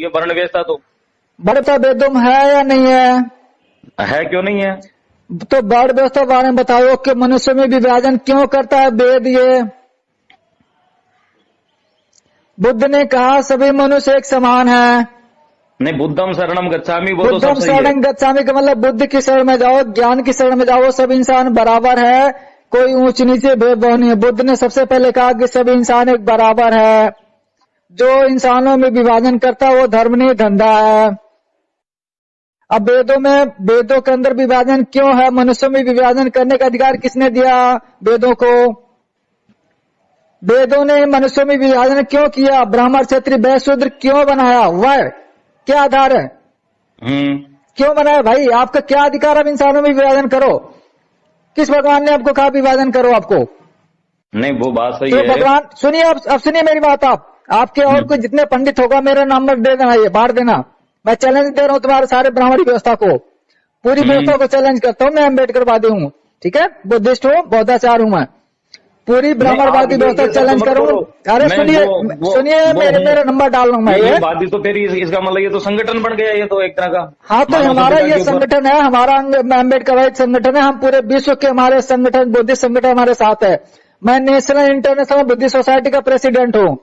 वर्ण व्यवस्था तो वर्ण वेदों में है या नहीं है, क्यों नहीं है? तो वर्ण व्यवस्था बारे में बताओ कि मनुष्य में विभाजन क्यों करता है वेद? ये बुद्ध ने कहा सभी मनुष्य एक समान है। नहीं, बुद्धम शरणम गच्छामि, वो तो बुद्धम सब सही है। शरणम गच्छामि का मतलब बुद्ध की शरण में जाओ, ज्ञान की शरण में जाओ, सब इंसान बराबर है, कोई ऊंच नीचे भेदभाव नहीं है। बुद्ध ने सबसे पहले कहा कि सभी इंसान एक बराबर है। जो इंसानों में विभाजन करता है वो धर्म नहीं धंधा है। अब वेदों के अंदर विभाजन क्यों है? मनुष्यों में विभाजन करने का अधिकार किसने दिया वेदों को? वेदों ने मनुष्यों में विभाजन क्यों किया? ब्राह्मण क्षत्रिय वैश्य शूद्र क्यों बनाया? वह क्या आधार है? क्यों बनाया भाई? आपका क्या अधिकार? अब इंसानों में विभाजन करो। किस भगवान ने आपको कहा विभाजन करो? आपको नहीं, वो बात सही तो है। भगवान सुनिए, अब सुनिए मेरी बात। आपके और कोई जितने पंडित होगा मेरा नंबर दे देना, ये बांट देना। मैं चैलेंज दे रहा हूँ तुम्हारे सारे ब्राह्मणी व्यवस्था को, पूरी व्यवस्था को चैलेंज करता हूँ। मैं अम्बेडकरवादी हूँ, ठीक है, बुद्धिस्ट हूँ, बौद्धाचार्य हूँ, मैं पूरी ब्राह्मणवादी व्यवस्था चैलेंज करूंगा। अरे सुनिए मेरा नंबर डाल रहा हूँ मैं। ये वादी तो फिर इसका मतलब ये तो संगठन बन गया, ये तो एक तरह का। हाँ, तो हमारा ये संगठन है, हमारा अम्बेडकरवादी संगठन है। हम पूरे विश्व के हमारे संगठन, बुद्धिस्ट संगठन हमारे साथ है। मैं नेशनल इंटरनेशनल बुद्धिस्ट सोसाइटी का प्रेसिडेंट हूँ,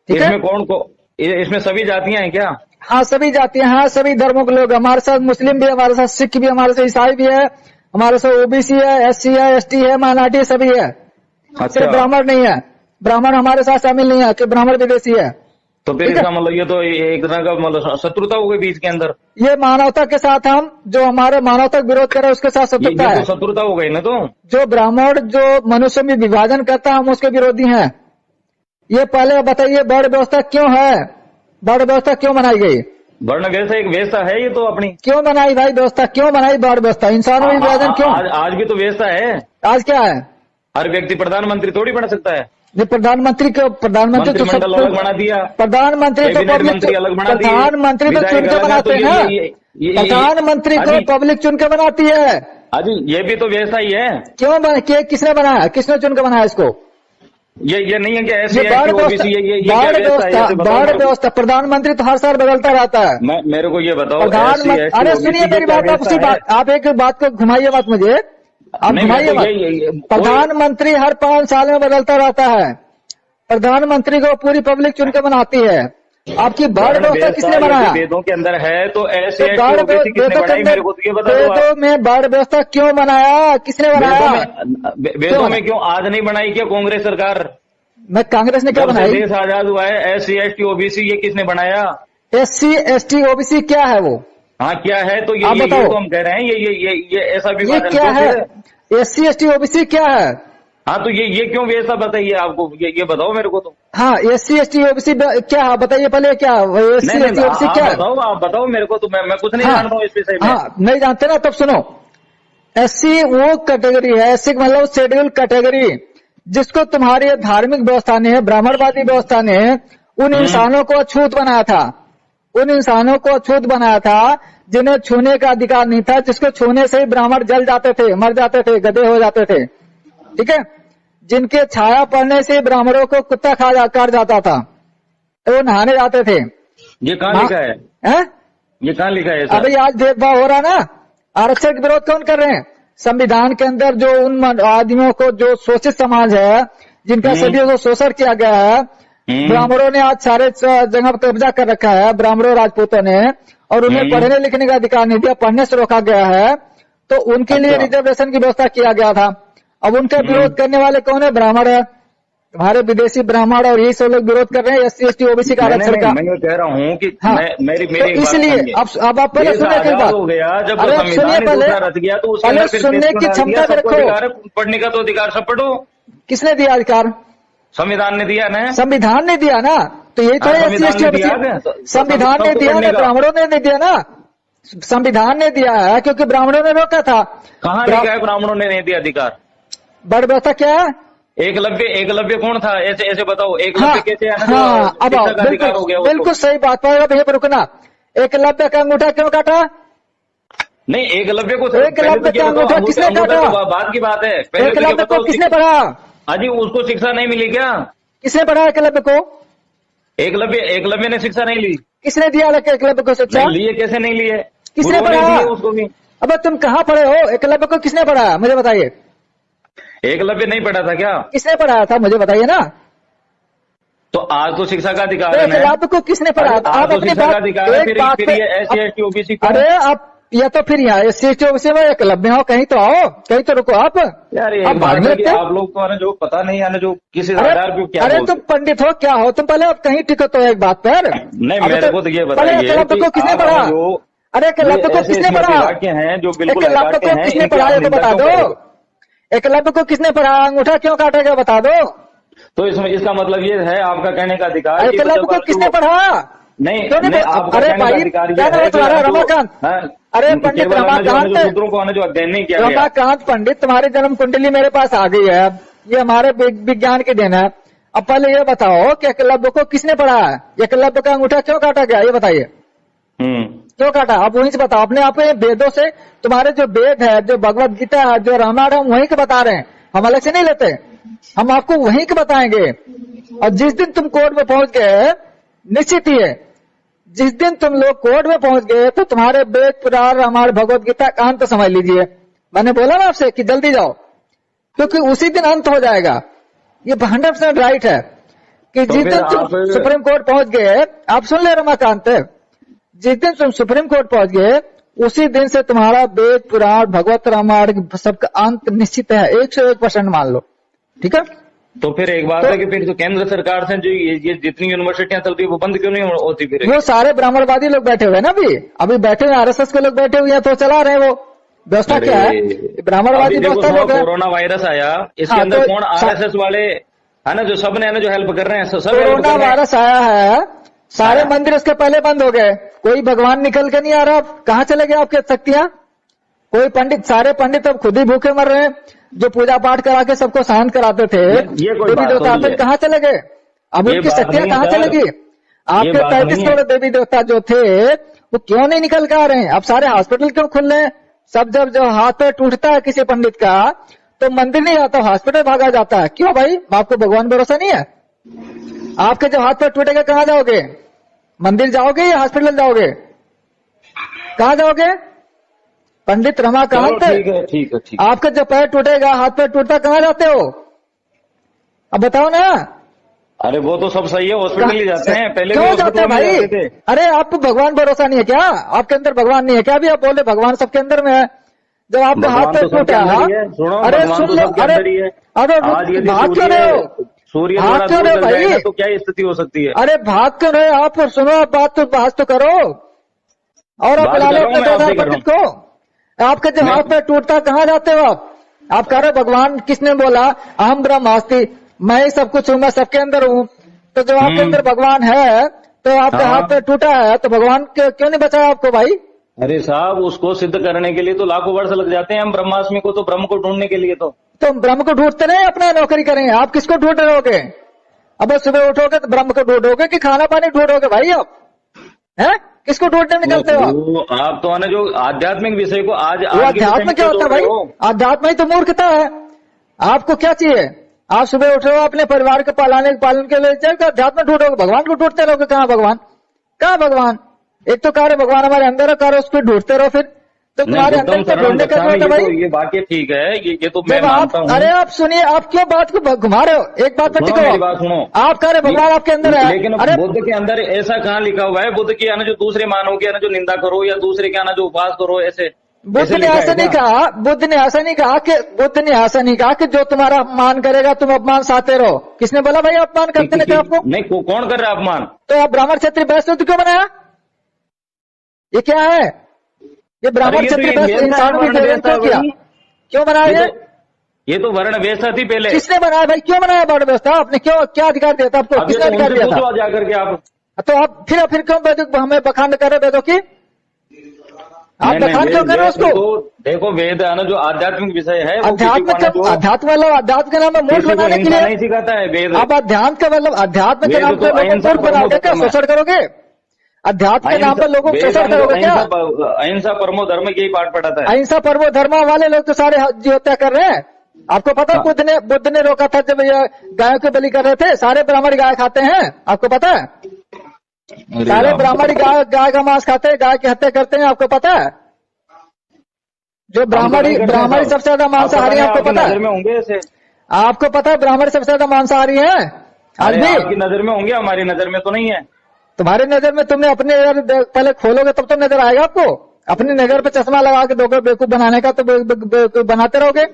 ठीक है। इसमें कौन को? इसमें सभी जातियां हैं क्या? हाँ, सभी जातियां, हाँ सभी धर्मों के लोग हमारे साथ। मुस्लिम भी हमारे साथ, सिख भी हमारे साथ, ईसाई भी है हमारे साथ, ओबीसी है, एससी है, एसटी है, माइनॉरिटी सभी है। सिर्फ ब्राह्मण नहीं है, ब्राह्मण हमारे साथ शामिल नहीं है कि ब्राह्मण विदेशी है। तो फिर इसका मतलब ये तो एक तरह का मतलब शत्रुता हो गई बीच के अंदर। ये मानवता के साथ, हम जो हमारे मानवता का विरोध करे उसके साथ शत्रुता है। तो शत्रुता हो गई ना। तो जो ब्राह्मण जो मनुष्य में विभाजन करता है हम उसके विरोधी हैं। ये पहले बताइए वर्ण व्यवस्था क्यों है? वर्ण व्यवस्था क्यों बनाई गई? वर्ण व्यवस्था एक व्यवस्था है ये तो अपनी। क्यों बनाई भाई व्यवस्था? क्यों बनाई वर्ण व्यवस्था? इंसानों में विभाजन क्यों? आज भी तो व्यवस्था है। आज क्या है? हर व्यक्ति प्रधानमंत्री थोड़ी बन सकता है। प्रधानमंत्री तो मंत्रिमंडल अलग बना दिया, प्रधानमंत्री तो मंत्री अलग बना दिए, प्रधानमंत्री तो चुन के बनाते हैं ना। प्रधानमंत्री को पब्लिक चुन के बनाती है। अजी ये भी तो व्यवस्था ही है। क्यों किसने बनाया? किसने चुन के बनाया इसको? ये नहीं है कि ऐसे बाढ़ व्यवस्था प्रधानमंत्री तो हर साल बदलता रहता है। मेरे को ये बताओ प्रधानमंत्री, अरे सुनिए मेरी बात, आप एक बात को घुमाइए मत मुझे, आप घुमाइए मत। प्रधानमंत्री हर 5 साल में बदलता रहता है। प्रधानमंत्री को पूरी पब्लिक चुन के बनाती है। आपकी बाढ़ व्यवस्था किसने बनाया? वेदों के अंदर है तो ऐसे वेदों में बाढ़ व्यवस्था क्यों बनाया? किसने बनाया? वेदों में क्यों आज नहीं बनाई क्या कांग्रेस सरकार? मैं कांग्रेस ने क्या बनाई? देश आजाद हुआ है, SC ST OBC ये किसने बनाया? SC ST OBC क्या है वो? हाँ क्या है? तो ये तो हम कह रहे हैं ये ऐसा भी क्या है? SC ST OBC क्या है? हाँ तो ये क्यों व्यवस्था बताइए आपको, ये बताओ मेरे को तो। हाँ, SC ST OBC क्या है बताइए पहले? क्या SC ST OBC क्या है? आप बताओ मेरे को तो, मैं कुछ नहीं जानता हूँ इस विषय में। हाँ, नहीं जानते ना, तब सुनो। SC वो कैटेगरी है, SC मतलब शेड्यूल कैटेगरी, जिसको तुम्हारी धार्मिक व्यवस्था ने, ब्राह्मणवादी व्यवस्था ने उन इंसानों को अछूत बनाया था। उन इंसानों को अछूत बनाया था जिन्हें छूने का अधिकार नहीं था, जिसको छूने से ही ब्राह्मण जल जाते थे, मर जाते थे, गधे हो जाते थे, ठीक है। जिनके छाया पड़ने से ब्राह्मणों को कुत्ता काट जाता था, तो वो नहाने जाते थे। ये कहाँ लिखा है? ये कहाँ लिखा है? अभी आज भेदभाव हो रहा ना, आरक्षण का विरोध कौन कर रहे हैं? संविधान के अंदर जो उन आदमियों को, जो शोषित समाज है, जिनका सदियों को शोषण किया गया है, ब्राह्मणों ने आज सारे जगह पर कब्जा कर रखा है, ब्राह्मणों राजपूतों ने, और उन्हें पढ़ने लिखने का अधिकार नहीं दिया, पढ़ने से रोका गया है, तो उनके लिए रिजर्वेशन की व्यवस्था किया गया था। अब उनका विरोध करने वाले कौन है? ब्राह्मण है, हमारे विदेशी ब्राह्मण, और यही सब लोग विरोध कर रहे हैं SC ST OBC का आरक्षण का। मैं कह रहा हूँ कि हाँ, मेरी तो इसलिए अब आप पहले सुनिए कई बात हो गया, जब सुनिए पहले सुनने की क्षमता रखो। पढ़ने का तो अधिकार सब पढ़ो। किसने दिया अधिकार? संविधान ने दिया ना। संविधान ने दिया ना, तो यही तो SC ST OBC संविधान ने दिया ना, ब्राह्मणों ने नहीं दिया ना। संविधान ने दिया है क्योंकि ब्राह्मणों ने रोका था। कहाँ लिखा है ब्राह्मणों ने नहीं दिया अधिकार? वर्ण व्यवस्था क्या है? एकलव्य कौन था? ऐसे बताओ, एकलव्य कैसे है? हाँ, अब बिल्कुल सही बात पर भैया रुकना। एकलव्य का अंगूठा क्यों काटा? नहीं, एकलव्य को एकलव्य का अंगूठा किसने काटा? बात की बात है। एकलव्य को किसने पढ़ा? अजी उसको शिक्षा नहीं मिली क्या? किसने पढ़ा एकलव्य को? एकलव्य ने शिक्षा नहीं ली। किसने दिया एकलव्य को शिक्षा? नहीं लिए, कैसे नहीं लिए? किसने गुरुओं ने पढ़ाया दिए उसको भी। अब तुम कहाँ पढ़े हो? एकलव्य को किसने पढ़ाया मुझे बताइए? एकलव्य नहीं पढ़ा था क्या? किसने पढ़ाया था मुझे बताइए ना। तो आज तो शिक्षा का अधिकार तो है। एकलव्य को किसने पढ़ाया था? आप तो अपनी शिक्षा का बात अधिकार है, एक बात फिर पे ये SC ST OBC को। अरे आप या तो फिर यहाँ SC में एकलव्य हो, कहीं तो आओ, कहीं तो रुको आप। यार एक आप बात भाग है कि लेते हो। आप लोग तो है ना जो पता नहीं है ना जो किस आधार पे क्या अरे बोलते तुम पंडित हो क्या हो? तुम पहले आप कहीं टिको तो एक बात पर। नहीं, अब मेरे को तो ये पहले बताइए एकलव्य को कि किसने आप पढ़ा? जो अरे एकलव्य को ऐसे किसने इसमें पढ़ा? वाक्य हैं जो बिल्कुल एकलव्य हकाके को हैं, किसने इनकी पढ़ा आप ये तो निंदा बता क्यों कर रहे दो। हो? एकलव्य को किसने पढ़ा? अंगूठा क्यों काटा गया बता दो। तो इसमें इसका मतलब ये है आपका कहने का अधिकार कि एकलव्य जब को किसने जो- पढ़ा? नहीं क्यों नहीं नहीं, पढ़ा? आपका अरे कहने का भाई अधिकार क्या ये नाम है है कि तुम्हारा? जो- रमाकांत। हाँ, अरे पंडित केवल है ना जो रमाकांत, सूत्रों को है ना जो अध्ययन नहीं किया गया। रमाकांत पंडित तुम्हारी जन्म कुंडली मेरे पास आ गई है, ये हमारे विज्ञान की देन है। अब पहले ये बताओ कि एकलव्य को किसने पढ़ा है? एकलव्य का अंगूठा क्यों काटा गया ये बताइए। क्यों काटा? आप वहीं से बताओ। अपने आप वेदों से, तुम्हारे जो वेद है, जो भगवत गीता है, जो रामायण है, हम वहीं के बता रहे हैं, हम अलग से नहीं लेते, हम आपको वहीं के बताएंगे। और जिस दिन तुम कोर्ट में पहुंच गए, निश्चित ही है जिस दिन तुम लोग कोर्ट में पहुंच गए तो तुम्हारे वेद पुराण रामायण भगवत गीता का अंत समझ लीजिए। मैंने बोला ना आपसे कि जल्दी जाओ, क्योंकि उसी दिन अंत हो जाएगा। ये 100% राइट है कि जिस दिन तुम सुप्रीम कोर्ट पहुंच गए, आप सुन ले रमाकांत, जिस दिन तुम सुप्रीम कोर्ट पहुंच गए उसी दिन से तुम्हारा वेद पुराण भगवत रामायण सबका अंत निश्चित है। 101% मान लो, ठीक है। तो फिर एक बात है कि फिर तो केंद्र सरकार से जो ये जितनी यूनिवर्सिटियां चलती है वो बंद क्यों नहीं होती? फिर वो सारे ब्राह्मणवादी लोग बैठे हुए हैं ना, अभी बैठे हुए RSS के लोग बैठे हुए हैं, तो चला रहे हैं। वो व्यवस्था क्या है? ब्राह्मणवादी व्यवस्था लोग है। कोरोना वायरस आया, इसके अंदर कौन RSS वाले है ना जो सब ने ना जो हेल्प कर रहे हैं, सब कोरोना वायरस आया है, सारे मंदिर उसके पहले बंद हो गए, कोई भगवान निकल के नहीं आ रहा। कहाँ चले गए आपके शक्तियां? कोई पंडित, सारे पंडित अब खुद ही भूखे मर रहे हैं। जो पूजा पाठ करा के सबको शांत कराते थे देवी देवता, फिर कहाँ चले गए? अब उनकी शक्तियां कहाँ चलेगी? आपके 35 करोड़ देवी देवता जो थे वो क्यों नहीं निकल के आ रहे हैं? अब सारे हॉस्पिटल क्यों खुल रहे हैं? सब जब जो हाथ पैर टूटता है किसी पंडित का तो मंदिर नहीं जाता, हॉस्पिटल भागा जाता है। क्यों भाई? आपको भगवान भरोसा नहीं है? आपके जब हाथ पैर टूटेगा कहाँ जाओगे? मंदिर जाओगे या हॉस्पिटल जाओगे? कहाँ जाओगे? पंडित रमाकांत, ठीक है। आपका जब पैर टूटेगा, हाथ पैर टूटता, कहाँ जाते हो? अब बताओ ना। अरे वो तो सब सही है, हॉस्पिटल ही जाते हैं। पहले क्यों जाते हैं भाई? अरे आपको भगवान भरोसा नहीं है क्या? आपके अंदर भगवान नहीं है क्या? अभी आप बोले भगवान सबके अंदर में है। जब आपका हाथ पैर टूटा, अरे सुन लो, अरे भाग क्यों रहे हो? सूर्य भाग क्यों रहे भाई? तो क्या स्थिति हो सकती है? अरे भाग क्यों रहे आप? सुनो, आप बात तो करो। और आप बुला लो अपने दादा पंडित को। आपका जब हाथ पैर टूटता कहाँ जाते हो आप? आप कह रहे हो भगवान किसने बोला? अहम ब्रह्मास्मि, मैं ही सब कुछ हूँ, मैं सबके अंदर हूँ। तो जब आपके अंदर भगवान है तो आपका हाथ पैर टूटा है तो भगवान क्यों नहीं बचाया आपको भाई? अरे साहब, उसको सिद्ध करने के लिए तो लाखों वर्ष लग जाते हैं। हम ब्रह्मास्मि को तो ब्रह्म को ढूंढने के लिए तो ब्रह्म को ढूंढते नहीं, अपना नौकरी करेंगे। आप किसको ढूंढ रहोगे? अब सुबह उठोगे तो ब्रह्म को ढूंढोगे कि खाना पानी ढूंढोगे भाई? आप हैं किसको ढूंढने निकलते हो आप? तो आना जो आध्यात्मिक विषय को आज अध्यात्म क्या होता है भाई? अध्यात्म ही तो मूर्खता है। आपको क्या चाहिए? आप सुबह उठ रहे हो अपने परिवार के पालन के लिए चलकर अध्यात्म ढूंढोगे, भगवान को ढूंढते रहोगे। कहाँ भगवान? कहाँ भगवान? एक तो कार्य भगवान हमारे अंदर है, कार्य उसको ढूंढते रहो। फिर तो तुम्हारे अंदर से ढूंढने का होता भाई। ये बात ठीक है, ये तो मैं मानता हूँ। अरे आप सुनिए, आप क्यों बात को घुमा रहे हो? एक बात पर टिको, बात सुनो। आप कह रहे भगवान आपके अंदर है, लेकिन बुद्ध के अंदर ऐसा कहाँ लिखा हुआ है? बुद्ध की आना जो दूसरे मानो की आना जो निंदा करो या दूसरे के आना जो उपवास करो, ऐसे बुद्ध ने ऐसा नहीं कहा। बुद्ध ने ऐसा नहीं कहा कि जो तुम्हारा अपमान करेगा तुम अपमान सहते रहो। किसने बोला भाई अपमान करते नहीं? आपको नहीं, कौन कर रहा है अपमान? तो आप ब्राह्मण क्षत्रिय वैश्य क्यों बनाया? ये क्या है? ये ब्राह्मण क्षत्रिय वैश्य इंसानों की क्यों किया? क्यों बनाया? ये तो वर्ण व्यवस्था थी पहले। किसने बनाया भाई? क्यों बनाया वर्ण व्यवस्था? आपने क्यों, क्या अधिकार दिया था आपको? किसने अधिकार दिया था? जाकर के आप तो आप फिर क्यों वेदों हमें बखान कर रहे वेदों की? आप बखान क्यों कर रहे हो उसको? देखो वेद है ना जो आध्यात्मिक विषय है, अध्यात्म मतलब अध्यात्म के नाम में मूर्ख बनाने के लिए नहीं सिखाता है वेद। आप अध्यात्म का मतलब अध्यात्म के नाम पर लोगों को मूर्ख बनाओगे क्या? शोषण करोगे? अध्यात्म के नाम पर लोगों को शोषण करोगे क्या? अहिंसा परमो धर्म, यही पाठ पढ़ाता है। अहिंसा परमो धर्म वाले लोग तो सारे जी हत्या कर रहे हैं। आपको पता है बुद्ध ने रोका था जब ये गायों के बलि कर रहे थे। सारे ब्राह्मण गाय खाते हैं, आपको पता है? सारे ब्राह्मण गाय का मांस खाते हैं, गाय की हत्या करते हैं, आपको पता है? जो ब्राह्मण सबसे ज्यादा मांसाहारी है, आपको पता है? में होंगे ऐसे? आपको पता है ब्राह्मण सबसे ज्यादा मांसाहारी है? आज भी आपकी नजर में होंगे, हमारी नजर में तो नहीं है। तुम्हारी नजर में, तुमने अपने नजर पहले खोलोगे तब तो नजर आएगा आपको। अपनी नजर पे चश्मा लगा के दोगे बेवकूफ बनाने का, तो बेवकूफ बनाते रहोगे।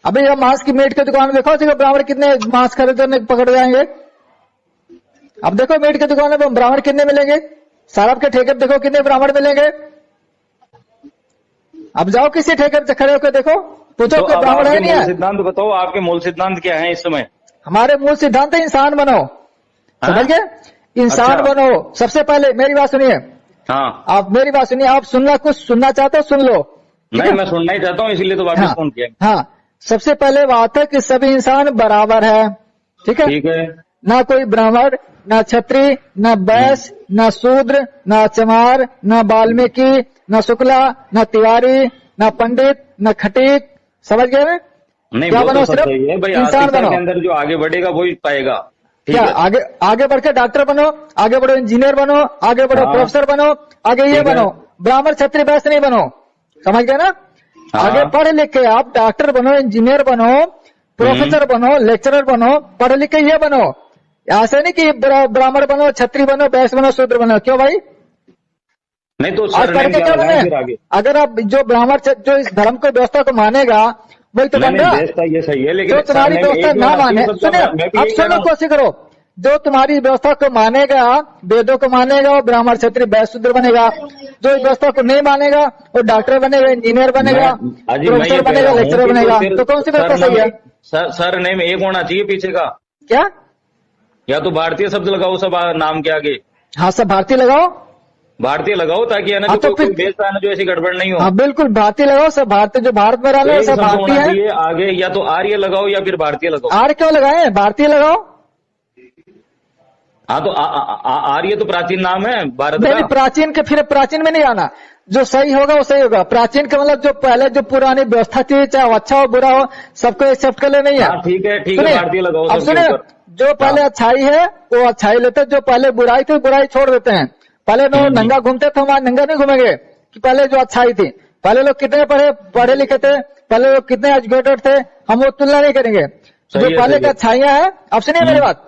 अभी ये मांस की मीट की दुकान देखो, ब्राह्मण कितने मांस खरीदने पकड़ जाएंगे। अब देखो मीट की दुकान में ब्राह्मण कितने मिलेंगे, शराब के ठेके देखो कितने ब्राह्मण मिलेंगे। अब जाओ किसी ठेके पे खड़े होकर देखो, पूछो कोई ब्राह्मण है नहीं है। सिद्धांत बताओ, आपके मूल सिद्धांत क्या है इस समय? हमारे मूल सिद्धांत है इंसान बनो, समझ गए? इंसान बनो। सबसे पहले मेरी बात सुनिए। हाँ, आप मेरी बात सुनिए। आप कुछ सुनना चाहते हो सुन लो। नहीं, मैं सुनना ही चाहता हूँ, इसीलिए तो वापस फोन किया। हाँ, सबसे पहले बात है कि सभी इंसान बराबर है, ठीक है? ठीक है। ना कोई ब्राह्मण, ना क्षत्रिय, ना वैश्य, ना शूद्र, ना चमार, ना वाल्मीकि, ना शुक्ला, ना तिवारी, ना पंडित, ना खटीक, समझ गए ना? नहीं, क्या वो बनो? तो सिर्फ सही है भाई, इंसान बनो। के अंदर जो आगे बढ़ेगा वही पाएगा। क्या आगे बढ़ के डॉक्टर बनो, आगे बढ़ो इंजीनियर बनो, आगे बढ़ो प्रोफेसर बनो, आगे ये बनो। ब्राह्मण क्षत्रिय वैश्य नहीं बनो, समझ गए ना? आगे पढ़ लिख के आप डॉक्टर बनो, इंजीनियर बनो, प्रोफेसर बनो, लेक्चरर बनो, पढ़ लिख के ये बनो। ऐसे नहीं कि ब्राह्मण बनो, क्षत्रिय बनो, वैश्य बनो, शूद्र बनो। क्यों भाई? नहीं तो आज करके क्या बने? अगर आप जो ब्राह्मण जो इस धर्म को व्यवस्था को मानेगा वही तो बन रहा। ये सही है, लेकिन जो तुम्हारी व्यवस्था ना माने, सुनिए अब सुनो, कोशिश करो। जो तुम्हारी व्यवस्था को मानेगा, वेदों को मानेगा, वो ब्राह्मण क्षत्रिय वैश्य शूद्र बनेगा। जो इस व्यवस्था को नहीं मानेगा वो डॉक्टर बनेगा, इंजीनियर बनेगा, प्रोफेसर बनेगा, लेक्चरर बनेगा। तो कौन सी व्यवस्था सही है? सर नेम एक होना चाहिए पीछे का। क्या? या तो भारतीय शब्द लगाओ सब नाम के आगे। हाँ, सब भारतीय लगाओ, भारतीय लगाओ, ताकि है ना जो कोई देश है ना जो ऐसी गड़बड़ नहीं हो। हाँ बिल्कुल, भारतीय लगाओ, सब भारतीय, जो भारत में रहने सब भारतीय है। आगे या तो आर्य लगाओ या फिर भारतीय लगाओ। आर्य क्यों लगाए? भारतीय लगाओ। हाँ तो आर्य तो प्राचीन नाम है भारत का। प्राचीन के फिर प्राचीन में नहीं आना, जो सही होगा वो सही होगा। प्राचीन का मतलब जो पहले जो पुरानी व्यवस्था थी, चाहे अच्छा हो बुरा हो, सबको एक्सेप्ट कर ले नहीं है। ठीक है, भारतीय लगाओ। अब सुनिए, जो पहले अच्छाई है वो अच्छाई लेते, जो पहले बुराई थी बुराई छोड़ देते हैं। पहले लोग नंगा घूमते थे, हमारे नंगा नहीं घूमेंगे। कि पहले जो अच्छाई थी, पहले लोग कितने पढ़े लिखे थे, पहले लोग कितने एजुकेटेड थे, हम वो तुलना नहीं करेंगे। जो पहले की अच्छाइयां है, अब सुनिए मेरी बात,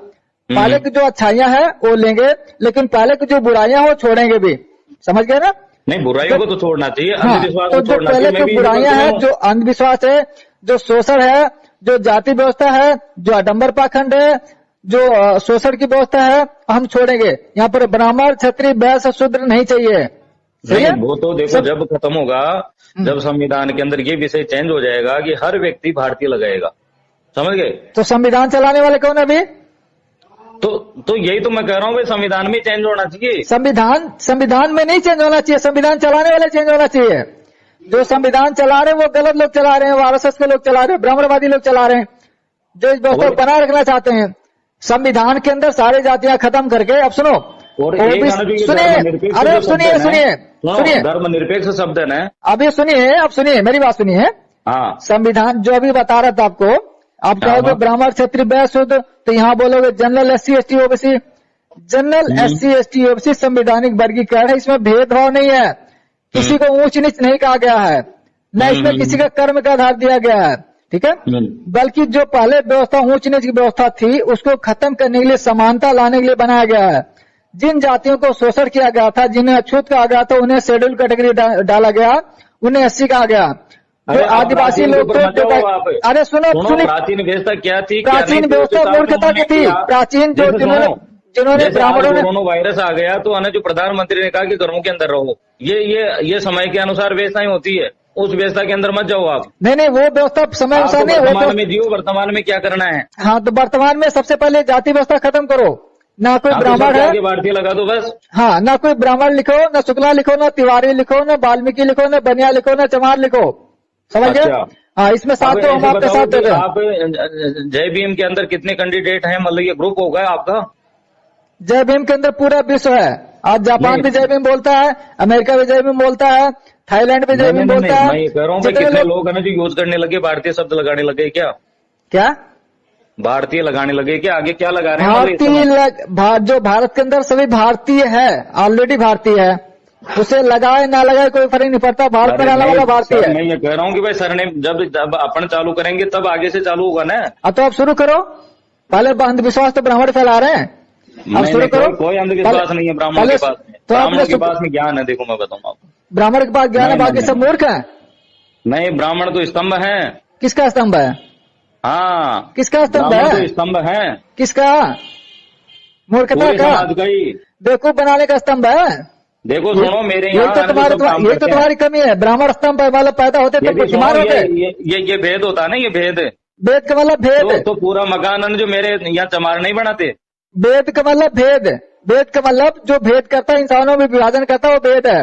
पहले की जो अच्छाइयां है वो लेंगे, लेकिन पहले की जो बुराइयां वो छोड़ेंगे भी, समझ गए ना? नहीं, बुराइयों को तो छोड़ना चाहिए, अंधविश्वास तो जो पहले जो बुराइयां है, जो अंधविश्वास है, जो शोषण है, जो जाति व्यवस्था है, जो आडंबर पाखंड है, जो शोषण की व्यवस्था है, हम छोड़ेंगे। यहाँ पर ब्राह्मण क्षत्रिय वैश्य शूद्र नहीं चाहिए। सही है? वो तो देखो जब खत्म होगा, जब संविधान के अंदर ये विषय चेंज हो जाएगा कि हर व्यक्ति भारतीय लगाएगा, समझ गए? तो संविधान चलाने वाले कौन है अभी? तो यही तो मैं कह रहा हूँ भाई, संविधान में चेंज होना चाहिए। संविधान में नहीं चेंज होना चाहिए, संविधान चलाने वाले चेंज होना चाहिए। जो संविधान चला रहे हैं वो गलत लोग चला रहे हैं, आरएसएस के लोग चला रहे हैं, ब्राह्मणवादी लोग चला रहे हैं, जो इस व्यवस्था को बनाए रखना चाहते हैं। संविधान के अंदर सारी जातियां खत्म करके, अब सुनो, सुनिए, अरे सुनिए, धर्मनिरपेक्ष शब्द है। अभी सुनिए, अब सुनिए मेरी बात सुनिए। हाँ, संविधान जो अभी बता रहा था आपको, आप कहोगे ब्राह्मण क्षत्रिय वैश्य शूद्र, तो यहाँ बोलोगे general SC ST OBC। General SC ST OBC संवैधानिक वर्गीकरण है, इसमें भेदभाव नहीं है, किसी को ऊंच नीच नहीं कहा गया है, न इसमें किसी का कर्म का आधार दिया गया है, ठीक है? बल्कि जो पहले व्यवस्था ऊंच नीच की व्यवस्था थी उसको खत्म करने के लिए, समानता लाने के लिए बनाया गया है। जिन जातियों को शोषण किया गया था, जिन्हें अछूत कहा गया था, उन्हें शेड्यूल कैटेगरी डाला गया, उन्हें SC कहा गया। जो आदिवासी लोग थे, अरे सुनो, प्राचीन व्यवस्था क्या थी? प्राचीन व्यवस्था मूर्खता की थी। प्राचीन जो जिन्होंने ब्राह्मणों ने, कोरोना वायरस आ गया तो जो प्रधानमंत्री ने कहा कि घरों के अंदर रहो, ये समय के अनुसार व्यवस्थाएं होती है, उस व्यवस्था के अंदर मत जाओ आप। नहीं, वो व्यवस्था समय अनुसार नहीं, वर्तमान में जियो, वर्तमान में क्या करना है। हाँ, तो वर्तमान में सबसे पहले जाति व्यवस्था खत्म करो। ना कोई ब्राह्मण है, भारतीय लगा दो बस। हाँ, ना कोई ब्राह्मण लिखो, ना शुक्ला लिखो, ना तिवारी लिखो, ना वाल्मीकि लिखो, ना बनिया लिखो, ना चमार लिखो, समझ गए? हाँ, इसमें साथ दो, हम आपके साथ दे रहे हैं। आप जय भीम के अंदर कितने कैंडिडेट हैं? मतलब ये ग्रुप होगा आपका? जय भीम के अंदर पूरा विश्व है। आज जापान भी जय भीम बोलता है, अमेरिका भी जय भीम बोलता है, थाईलैंड में जय भीम बोलता है। मैं ये कह रहा हूँ भाई, जितने कितने लोग लोग है ना जो यूज करने लगे, भारतीय शब्द लगाने लगे क्या? क्या भारतीय लगाने लगे क्या? आगे क्या लगा रहे हैं मतलब इस समय? जो भारत के अंदर सभी भारतीय है, ऑलरेडी भारतीय है, उसे लगाए ना लगाए कोई फर्क नहीं पड़ता, भारत में रहने वाला भारतीय है। मैं ये कह रहा हूँ कि भाई सर ने जब अपन चालू करेंगे तब आगे से चालू होगा ना। अब तो आप शुरू करो, पहले अंधविश्वास तो ब्राह्मण फैला रहे हैं, अब शुरू करो। कोई अंधविश्वास नहीं है ब्राह्मण के पास में, तो ब्राह्मण के पास में ज्ञान है। देखो मैं बताऊँ आपको, ब्राह्मण के पास ज्ञान है, बाकी सब मूर्ख है। नहीं, ब्राह्मण तो स्तंभ है। किसका स्तंभ है? हाँ, किसका स्तंभ ब्राह्मण है? तो स्तंभ है। किसका? मूर्खता पूरे का, समाज का ही। बेवकूफ बनाने का स्तंभ है। देखो सुनो, मेरे ये यहाँ तो तुम्हारी कमी है। ब्राह्मण स्तंभ मतलब पैदा होते तो बुद्धिमान होते। ये भेद होता है ना, ये भेद। वेद का मतलब भेद। तो पूरा मकान जो मेरे यहाँ चमार नहीं बनाते। वेद का मतलब भेद, वेद का मतलब जो भेद करता है, इंसानों में विभाजन करता है, वो वेद है।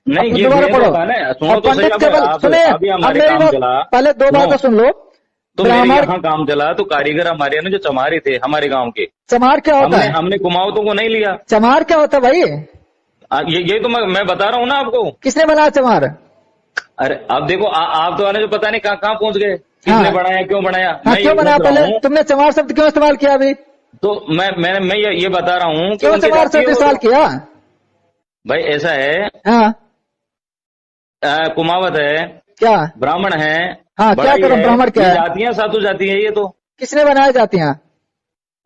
नहीं, ये भेद होता है ना। सुनो तो सही, पहले दो बातें सुन लो। तो मेरे यहाँ काम चला तो कारीगर हमारे ना जो चमारी थे हमारे गांव के। चमार क्या होता है? हमने कुमावतों को नहीं लिया। चमार क्या होता है भाई? ये तो मैं बता रहा हूँ ना आपको। किसने बनाया चमार? अरे अब देखो, आप तो आने जो पता नहीं कहाँ पहुंच गए, किसने बनाया, क्यों बनाया। क्यों बनाया? पहले तुमने चमार शब्द क्यों इस्तेमाल किया अभी? तो मैं ये बता रहा हूँ क्यों चमार शब्द इस्तेमाल किया भाई? ऐसा है, हाँ, कुमावत है, क्या ब्राह्मण है। हाँ, क्या करो? ब्राह्मण क्या है? जातियां सातों जाती है। ये तो किसने बनाया जातियां?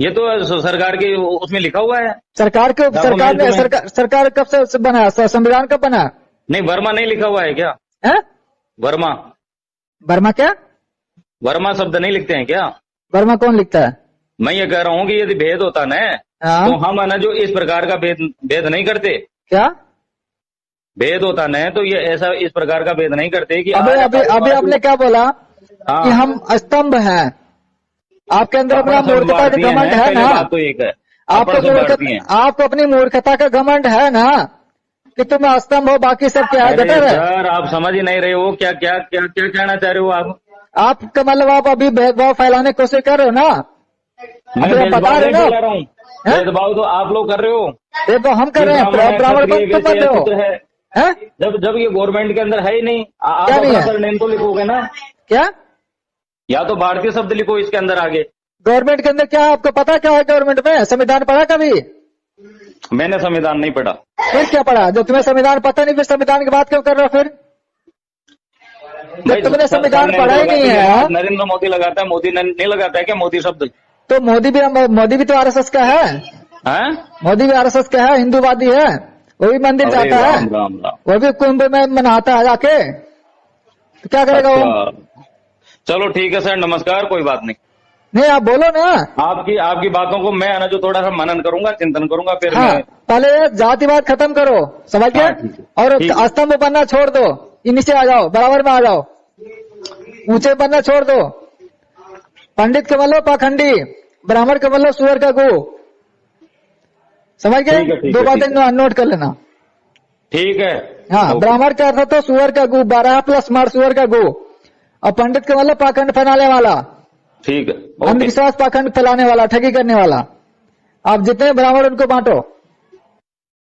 ये तो सरकार के उसमें लिखा हुआ है। सरकार कब से बना? संविधान कब बना? नहीं, वर्मा नहीं लिखा हुआ है क्या? है वर्मा? वर्मा क्या? वर्मा शब्द नहीं लिखते हैं क्या? वर्मा कौन लिखता है? मैं ये कह रहा हूँ कि यदि भेद होता ना, तो हम है ना जो इस प्रकार का भेद नहीं करते। क्या भेद होता ना तो ये ऐसा इस प्रकार का भेद नहीं करते कि अभी आपने क्या बोला? हाँ, कि हम स्तंभ हैं। आपके अंदर अपना मूर्खता का घमंड है ना? बात तो एक है, आपको अपनी मूर्खता का घमंड है ना कि तुम स्तंभ हो, बाकी सब क्या है? गटर है। सर आप समझ ही नहीं रहे हो क्या क्या क्या क्या कहना चाह रहे हो आपका मतलब आप अभी भेदभाव फैलाने की कोशिश कर रहे हो ना? मैं बता रहे हो, भेदभाव तो आप लोग कर रहे हो। भेदभाव हम कर रहे हैं, ब्राह्मण तुम कर रहे हो। जब ये गवर्नमेंट के अंदर है ही नहीं, आप क्या नहीं है? सरनेम तो लिखोगे ना? क्या? या तो भारतीय शब्द लिखो इसके अंदर आगे। गवर्नमेंट के अंदर क्या है? आपको पता क्या है गवर्नमेंट में? संविधान पढ़ा कभी? मैंने संविधान नहीं पढ़ा। फिर क्या पढ़ा? जब तुम्हें संविधान पता नहीं, फिर संविधान की बात क्यों कर रहे हो? फिर जब तुमने संविधान पढ़ा ही नहीं है। नरेंद्र मोदी लगाता है, मोदी नहीं लगाता है क्या मोदी शब्द? तो मोदी भी तो आरएसएस का है। मोदी भी आरएसएस का है, हिंदूवादी है, वो भी मंदिर जाता है, वो भी कुंभ में मनाता है जाके, तो क्या करेगा वो? चलो ठीक है सर, नमस्कार, कोई बात नहीं। नहीं, आप बोलो ना। आपकी बातों को मैं जो थोड़ा सा मनन करूंगा, चिंतन करूंगा, फिर हाँ, पहले जातिवाद खत्म करो, समझ गए? और स्तंभ बनना छोड़ दो, नीचे आ जाओ, बराबर में आ जाओ, ऊंचे बनना छोड़ दो। पंडित के मतलब पाखंडी, ब्राह्मण के मतलब सुअर का गु, समझ गए? दो बातें नोट कर लेना। ठीक है। हाँ, ब्राह्मण का अर्थ तो सुअर का गु, 12 प्लस मार सुअर का गु, और पंडित का मतलब पाखंड फैलाने वाला। ठीक है। अंधविश्वास पाखंड फैलाने वाला, ठगी करने वाला। आप जितने ब्राह्मण उनको बांटो।